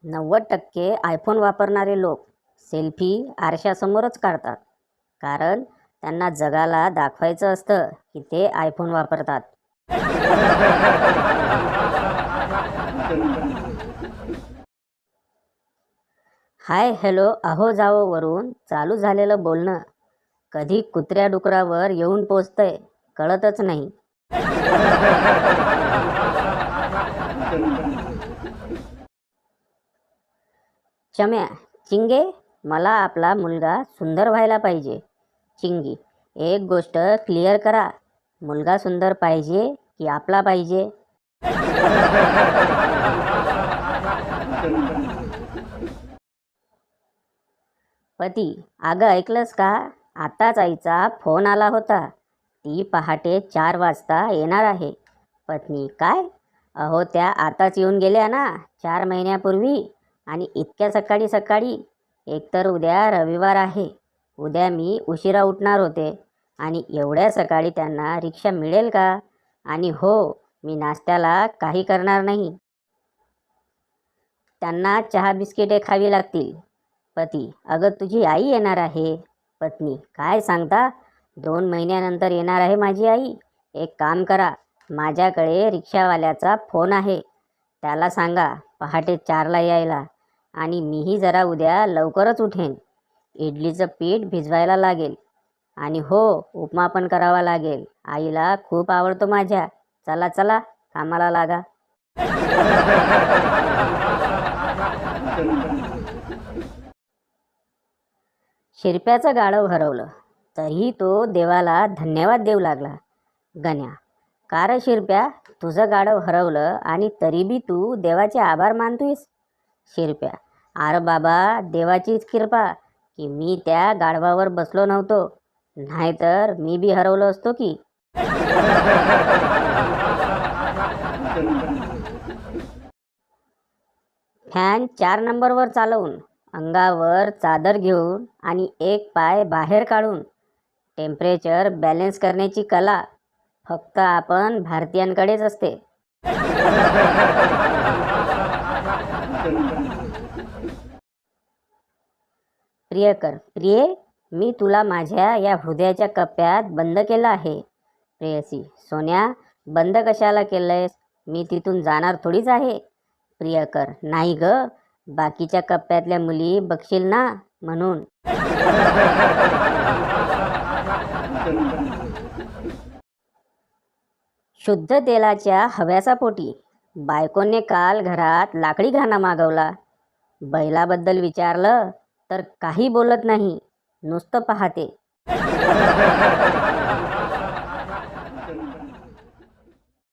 90% iPhone वापरणारे लोक selfie आरशासमोरच काढतात, कारण त्यांना जगाला दाखवायचं असतं की ते आयफोन वापरतात. हाय हॅलो अहो जावो वरून चालू झालेलं बोलणं कधी कुत्र्या डुकरावर येऊन पोचतंय कळतच नाही. चम्या, चिंगे, मला आपला मुलगा सुंदर व्हायला पाहिजे. चिंगी, एक गोष्ट क्लिअर करा, मुलगा सुंदर पाहिजे की आपला पाहिजे? पती, अगं ऐकलंस का? आताच आईचा फोन आला होता. ती पहाटे 4 वाजता येणार आहे. पत्नी, काय? अहो त्या आताच येऊन गेल्या ना, 4 महिन्यापूर्वी. आणि इतक्या सकाळी सकाळी? एकतर उद्या रविवार आहे. उद्या मी उशिरा उठणार होते आणि एवढ्या सकाळी त्यांना रिक्षा मिळेल का? आणि हो, मी नाश्त्याला काही करणार नाही. त्यांना चहा बिस्किटे खावी लागतील. पती, अगं तुझी आई येणार आहे. पत्नी, काय सांगता? 2 महिन्यानंतर येणार आहे माझी आई. एक काम करा, माझ्याकडे रिक्षावाल्याचा फोन आहे. त्याला सांगा पहाटे 4ला यायला. आणि मीही जरा उद्या लवकरच उठेन. इडलीचं पीठ भिजवायला लागेल. आणि हो, उपमा पण करावा लागेल. आईला खूप आवडतो माझ्या. चला चला, कामाला लागा. शिरप्याचं गाढव हरवलं तरीही तो देवाला धन्यवाद देऊ लागला. गण्या, का रे शिरप्या, तुझं गाढव हरवलं आणि तरी बी तू देवाचे आभार मानतोयस? शिरप्या, अरे बाबा, देवाचीच कृपा की मी त्या गाढवावर बसलो नव्हतो, नाहीतर मी बी हरवलो असतो की. फॅन 4 नंबरवर चालवून, अंगावर चादर घेऊन आणि एक पाय बाहेर काढून टेम्परेचर बॅलन्स करण्याची कला फक्त आपण भारतीयांकडेच असते. प्रियकर, प्रिये, मी तुला माझ्या या हृदयाच्या कप्प्यात बंद केलं आहे. प्रेयसी, सोन्या, बंद कशाला केलंयस? मी तिथून जाणार थोडीच आहे. प्रियकर, नाही ग, बाकीच्या कप्प्यातल्या मुली बघशील ना, म्हणून. शुद्ध तेलाच्या हव्यासा पोटी बायकोने काल घरात लाकडी घाणा मागवला. बैलाबद्दल विचारलं तर काही बोलत नाही, नुसतं पाहते.